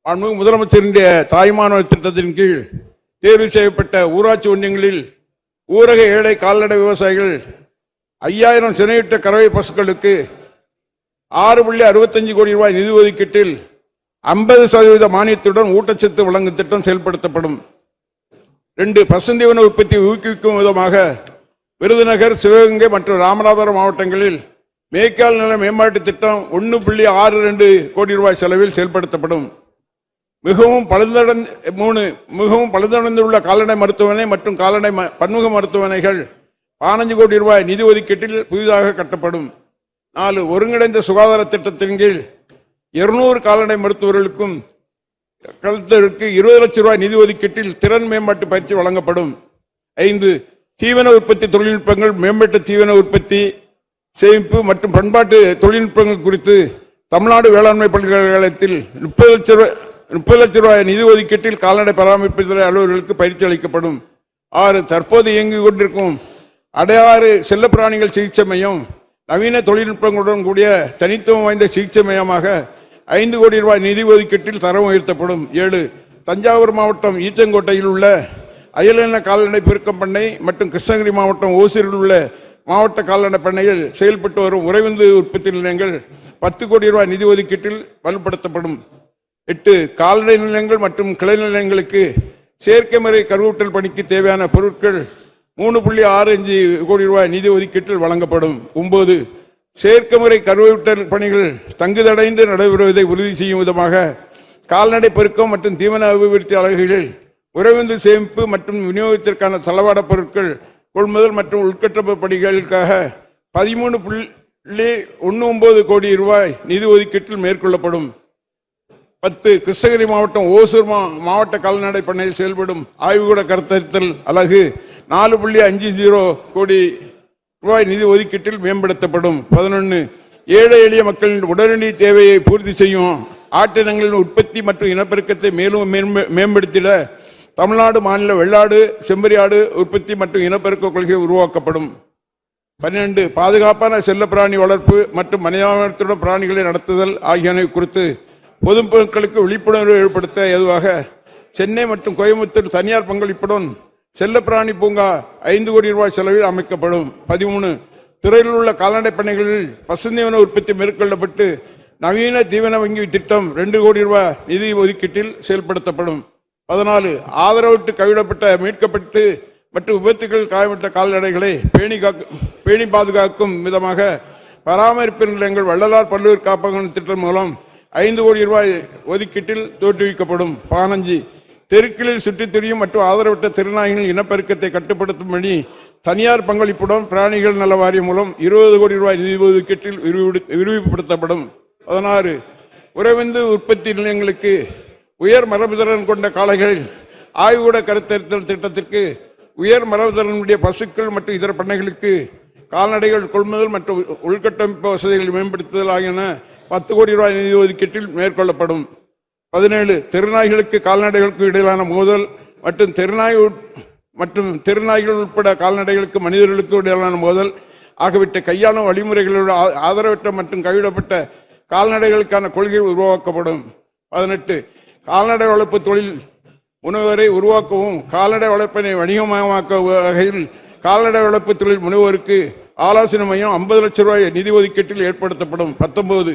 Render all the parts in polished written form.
முதலமைச்சரின் தாய்மானவர் திட்டத்தின் கீழ் தேர்வு செய்யப்பட்ட ஊராட்சி ஒன்றியங்களில் ஊரக ஏழை கால்நடை விவசாயிகள் 5000 சினையிட்ட கறவை பசுக்களுக்கு 6.65 கோடி ரூபாய் நிதி ஒதுக்கீட்டில் 50% மானியத்துடன் ஊட்டச்சத்து வழங்கும் திட்டம் செயல்படுத்தப்படும். 2. பசுந்தீவன உற்பத்தி ஊக்குவிக்கும் விதமாக விருதுநகர், சிவகங்கை மற்றும் ராமநாதபுரம் மாவட்டங்களில் மேய்க்கால் நில மேம்பாட்டு திட்டம் 1.62 கோடி ரூபாய் செலவில் செயல்படுத்தப்படும். மிகவும் பழுதடைந்துள்ள கால்நடை மருத்துவமனை மற்றும் கால்நடை பன்முக மருத்துவமனைகள் 15 கோடி ரூபாய் நிதி ஒதுக்கீட்டில் புதிதாக கட்டப்படும். 4. ஒருங்கிணைந்த சுகாதார திட்டத்தின் கீழ் 200 கால்நடை மருத்துவர்களுக்கும் 20 லட்சம் ரூபாய் நிதி ஒதுக்கீட்டில் திறன் மேம்பாட்டு பயிற்சி வழங்கப்படும். 5. தீவன உற்பத்தி தொழில்நுட்பங்கள், மேம்பட்ட தீவன உற்பத்தி, சேமிப்பு மற்றும் பண்பாட்டு தொழில்நுட்பங்கள் குறித்து தமிழ்நாடு வேளாண்மை பல்கலைக்கழகத்தில் 30 லட்சம் ரூபாய் நிதி ஒதுக்கீட்டில் கால்நடை பராமரிப்புத்துறை அலுவலர்களுக்கு பயிற்சி அளிக்கப்படும். 6. தற்போது இயங்கிக் கொண்டிருக்கும் அடையாறு செல்லப்பிராணிகள் சிகிச்சை மையம் நவீன தொழில்நுட்பங்களுடன் கூடிய தனித்துவம் வாய்ந்த சிகிச்சை மையமாக 5 கோடி ரூபாய் நிதி ஒதுக்கீட்டில் தரம் உயர்த்தப்படும். 7. தஞ்சாவூர் மாவட்டம் ஈச்சங்கோட்டையில் உள்ள அயலின கால்நடை பெருக்கம் பண்ணை மற்றும் கிருஷ்ணகிரி மாவட்டம் ஓசூரில் உள்ள மாவட்ட கால்நடை பண்ணையில் செயல்பட்டு வரும் உறைவிந்து உற்பத்தி நிலையங்கள் 10 கோடி ரூபாய் நிதி ஒதுக்கீட்டில் வலுப்படுத்தப்படும். 8. கால்நடை நிலையங்கள் மற்றும் கிளை நிலையங்களுக்கு செயற்கை முறை கருவூட்டல் பணிக்கு தேவையான பொருட்கள் 3.65 கோடி ரூபாய் நிதி ஒதுக்கீட்டில் வழங்கப்படும். 9. செயற்கை முறை கருவூட்டல் பணிகள் தங்குதடைந்து நடைபெறுவதை உறுதி செய்யும் விதமாக கால்நடை பெருக்கம் மற்றும் தீவன அபிவிருத்தி அலகுகளில் உறைவிந்து சேமிப்பு மற்றும் விநியோகத்திற்கான தளவாட பொருட்கள் கொள்முதல் மற்றும் உள்கட்டமைப்பு பணிகளுக்காக 13.19 கோடி ரூபாய் நிதி ஒதுக்கீட்டில் மேற்கொள்ளப்படும். 10. கிருஷ்ணகிரி மாவட்டம் ஓசூர் மாவட்ட கால்நடை பண்ணையில் செயல்படும் ஆய்வுகூட கருத்தரித்தல் அலகு 4.50 கோடி ரூபாய் நிதி ஒதுக்கீட்டில் மேம்படுத்தப்படும். 11. ஏழை எளிய மக்களின் உடனடி தேவையை பூர்த்தி செய்யும் ஆட்டினங்களின் உற்பத்தி மற்றும் இனப்பெருக்கத்தை மேலும் மேம்படுத்திட தமிழ்நாடு மாநில வெள்ளாடு செம்மறியாடு உற்பத்தி மற்றும் இனப்பெருக்க கொள்கை உருவாக்கப்படும். 12. பாதுகாப்பான செல்ல பிராணி வளர்ப்பு மற்றும் மனிதாபிமானத்துடன் பிராணிகளை நடத்துதல் ஆகியவை குறித்து பொதுமக்களுக்கு விழிப்புணர்வு ஏற்படுத்த ஏதுவாக சென்னை மற்றும் கோயம்புத்தூர் தனியார் பங்களிப்புடன் செல்ல பிராணி பூங்கா 5 கோடி ரூபாய் செலவில் அமைக்கப்படும். 13. துறையில் உள்ள கால்நடை பண்ணைகளில் பசுந்தீவன உற்பத்தி மேற்கொள்ளப்பட்டு நவீன தீவன வங்கி திட்டம் 2 கோடி ரூபாய் நிதி ஒதுக்கீட்டில் செயல்படுத்தப்படும். 14. ஆதரவற்று கைவிடப்பட்ட மீட்கப்பட்டு மற்றும் விபத்துகள் காயப்பட்ட கால்நடைகளை பேணி பாதுகாக்கும் விதமாக பராமரிப்பு நிலையங்கள் வள்ளலார் பல்லுயிர் காப்பக திட்டம் மூலம் 5 கோடி ரூபாய் ஒதுக்கீட்டில் தோற்றுவிக்கப்படும். 15. தெருக்களில் சுற்றித் திரியும் மற்றும் ஆதரவற்ற திருநாய்கள் இனப்பெருக்கத்தை கட்டுப்படுத்தும்படி தனியார் பங்களிப்புடன் பிராணிகள் நல வாரியம் மூலம் 20 கோடி ரூபாய் நிதி ஒதுக்கீட்டில் விரிவுபடுத்தப்படும். 16. உறைவிந்து உற்பத்தி நிலையங்களுக்கு உயர் மரபுதிறன் கொண்ட காளைகள் ஆய்வுகூட கருத்தரித்தல் திட்டத்திற்கு உயர் மரபுதிறனுடைய பசுக்கள் மற்றும் இதர பண்ணைகளுக்கு கால்நடைகள் கொள்முதல் மற்றும் உள்கட்டமைப்பு வசதிகளை மேம்படுத்துதல் ஆகியன 10 கோடி ரூபாய் நிதி ஒதுக்கீட்டில் மேற்கொள்ளப்படும். 17. தெருநாய்களுக்கு கால்நடைகளுக்கு இடையிலான மோதல் மற்றும் தெருநாய்கள் உட்பட கால்நடைகளுக்கு மனிதர்களுக்கு இடையிலான மோதல் ஆகியவற்றை கையாளும் வழிமுறைகளோடு ஆதரவற்ற மற்றும் கைவிடப்பட்ட கால்நடைகளுக்கான கொள்கை உருவாக்கப்படும். 18. கால்நடை வளர்ப்பு தொழில் முனைவரை உருவாக்கவும் கால்நடை வளர்ப்பினை வணிகமயமாக்க வகையில் கால்நடை வளர்ப்பு தொழில் முனைவோருக்கு ஆலோசனை மையம் 50 லட்சம் ரூபாய் நிதி ஒதுக்கீட்டில் ஏற்படுத்தப்படும். 19.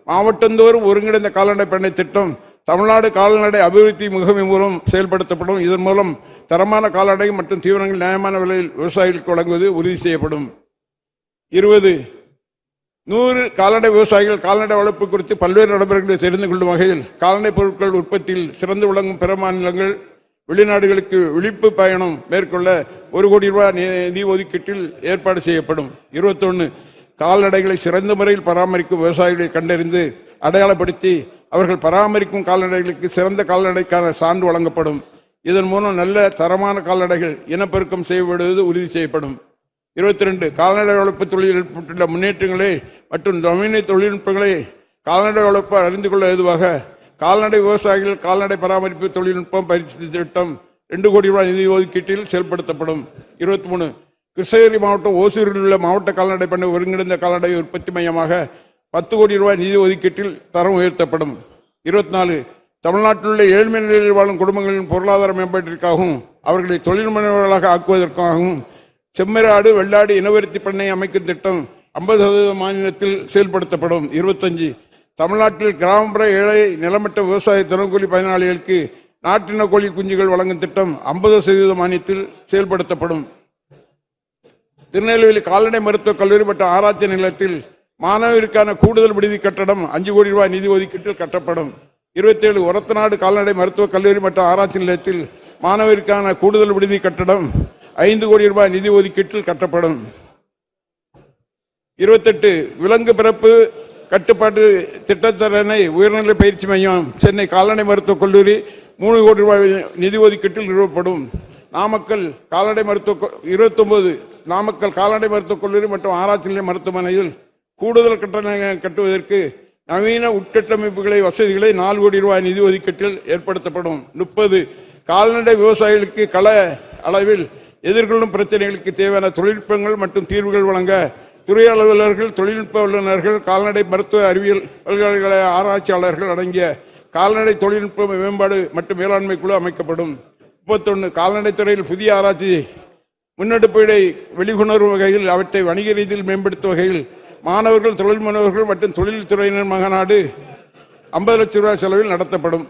மாவட்டந்தோறும் ஒருங்கிணைந்த கால்நடை பண்ணை திட்டம் தமிழ்நாடு கால்நடை அபிவிருத்தி முகமை மூலம் செயல்படுத்தப்படும். இதன் மூலம் தரமான கால்நடை மற்றும் தீவனங்கள் நியாயமான விலையில் விவசாயிகளுக்கு வழங்குவது உறுதி செய்யப்படும். 20. 100 கால்நடை விவசாயிகள் கால்நடை வளர்ப்பு குறித்து பல்வேறு நடைமுறைகளை தெரிந்து கொள்ளும் வகையில் கால்நடை பொருட்கள் உற்பத்தியில் சிறந்து விளங்கும் பிற மாநிலங்கள் வெளிநாடுகளுக்கு விழிப்பு பயணம் மேற்கொள்ள 1 கோடி ரூபாய் நிதி ஒதுக்கீட்டில் ஏற்பாடு செய்யப்படும். 21. கால்நடைகளை சிறந்த முறையில் பராமரிக்கும் விவசாயிகளை கண்டறிந்து அடையாளப்படுத்தி அவர்கள் பராமரிக்கும் கால்நடைகளுக்கு சிறந்த கால்நடைக்கான சான்று வழங்கப்படும். இதன் மூலம் நல்ல தரமான கால்நடைகள் இனப்பெருக்கம் செய்யப்படுவது உறுதி செய்யப்படும். 22. கால்நடை வளர்ப்பு தொழிலில் ஏற்பட்டுள்ள முன்னேற்றங்களை மற்றும் நவீன தொழில்நுட்பங்களை கால்நடை வளர்ப்பார் அறிந்து கொள்ள ஏதுவாக கால்நடை விவசாயிகள் கால்நடை பராமரிப்பு தொழில்நுட்பம் பயிற்சி திட்டம் 2 கோடி ரூபாய் நிதி ஒதுக்கீட்டில் செயல்படுத்தப்படும். 23. கிருஷ்ணகிரி மாவட்டம் ஓசூரில் உள்ள மாவட்ட கால்நடை பண்ணை ஒருங்கிணைந்த கால்நடை உற்பத்தி மையமாக 10 கோடி ரூபாய் நிதி ஒதுக்கீட்டில் தரம் உயர்த்தப்படும். 24. தமிழ்நாட்டில் உள்ள ஏழ்மை நிலையில் வாழும் குடும்பங்களின் பொருளாதார மேம்பாட்டிற்காகவும் அவர்களை தொழில் முனைவர்களாக ஆக்குவதற்காகவும் செம்மறியாடு வெள்ளாடு இனவருத்தி பண்ணை அமைக்கும் திட்டம் 50% மாநிலத்தில் செயல்படுத்தப்படும். 25 தமிழ்நாட்டில் கிராமப்புற ஏழை நிலமட்ட விவசாய தினக்கூலி பயனாளிகளுக்கு நாட்டின கோழி குஞ்சுகள் வழங்கும் திட்டம் 50% மானியத்தில் செயல்படுத்தப்படும். திருநெல்வேலி கால்நடை மருத்துவக் கல்லூரி மற்றும் ஆராய்ச்சி நிலையத்தில் மாணவருக்கான கூடுதல் விடுதி கட்டடம் 5 கோடி ரூபாய் நிதி ஒதுக்கீட்டில் கட்டப்படும். 27 ஒரத்தநாடு கால்நடை மருத்துவக் கல்லூரி மற்றும் ஆராய்ச்சி நிலையத்தில் மாணவருக்கான கூடுதல் விடுதி கட்டடம் 5 கோடி ரூபாய் நிதி ஒதுக்கீட்டில் கட்டப்படும். 28 விலங்கு பிறப்பு கட்டுப்பாட்டு திட்டத்தரணை உயர்நிலை பயிற்சி மையம் சென்னை கால்நடை மருத்துவக் கல்லூரி 3 கோடி ரூபாய் நிதி ஒதுக்கீட்டில் நிறுவப்படும். நாமக்கல் கால்நடை மருத்துவ 29 நாமக்கல் கால்நடை மருத்துவக் கல்லூரி மற்றும் ஆராய்ச்சி நிலைய மருத்துவமனையில் கூடுதல் கட்டணம் கட்டுவதற்கு நவீன உட்கட்டமைப்புகளை வசதிகளை 4 கோடி ரூபாய் நிதி ஒதுக்கீட்டில் ஏற்படுத்தப்படும். 30 கால்நடை விவசாயிகளுக்கு கள அளவில் எதிர்கொள்ளும் பிரச்சனைகளுக்கு தேவையான தொழில்நுட்பங்கள் மற்றும் தீர்வுகள் வழங்க துறை அலுவலர்கள், தொழில்நுட்ப வல்லுநர்கள், கால்நடை மருத்துவ அறிவியல் பல்கலைக்கழக ஆராய்ச்சியாளர்கள் அடங்கிய கால்நடை தொழில்நுட்ப மேம்பாடு மற்றும் மேலாண்மை குழு அமைக்கப்படும். 31 கால்நடை துறையில் புதிய ஆராய்ச்சி முன்னெடுப்பை வெளிக்கொணரும் வகையில் அவற்றை வணிக ரீதியில் மேம்படுத்தும் வகையில் மாணவர்கள், தொழில் முனைவர்கள் மற்றும் தொழில்துறையினர் மகநாடு 50 லட்சம் ரூபாய் செலவில் நடத்தப்படும்.